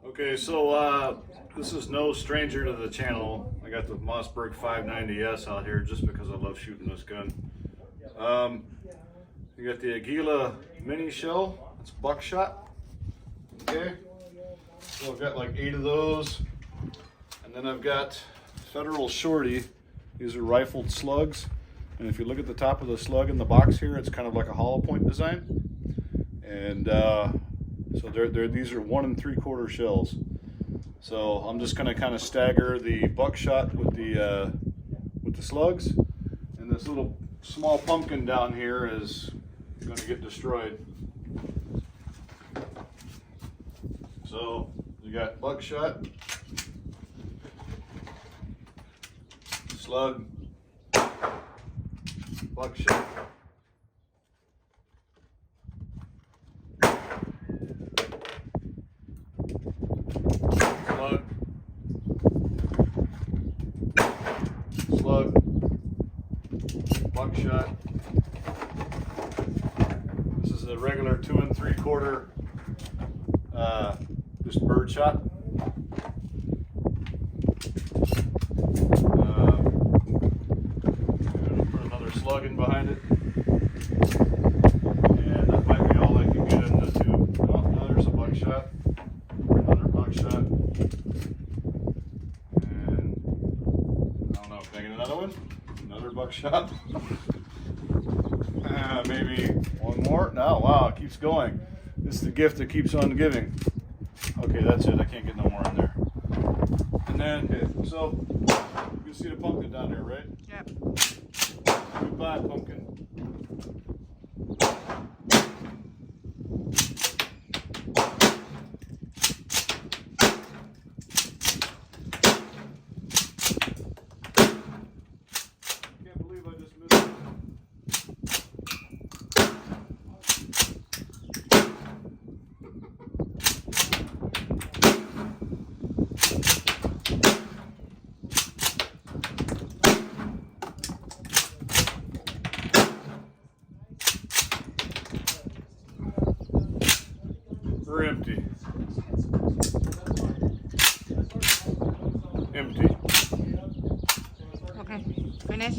Okay, so this is no stranger to the channel. I got the Mossberg 590S out here just because I love shooting this gun. You got the Aguila mini shell. It's buckshot. Okay, so I've got like 8 of those, and then I've got Federal Shorty. These are rifled slugs, and if you look at the top of the slug in the box here, it's kind of like a hollow point design. And so these are 1 3/4 shells. So I'm just going to kind of stagger the buckshot with the slugs, and this little small pumpkin down here is going to get destroyed. So you got buckshot, slug, buckshot, slug, slug, buckshot. This is a regular 2 3/4 just bird shot. Put another slug in behind it, and that might be all I can get in the tube. Oh, no, there's a buckshot, another buckshot, and I don't know, can I get another one? Another buckshot. Maybe one more. No, wow, it keeps going. This is the gift that keeps on giving. Okay, that's it. I can't get no more in there. And then, okay, so you can see the pumpkin down there, right? Yep. Goodbye, pumpkin. Can't believe I just missed it. We're empty. Empty. Okay, finish.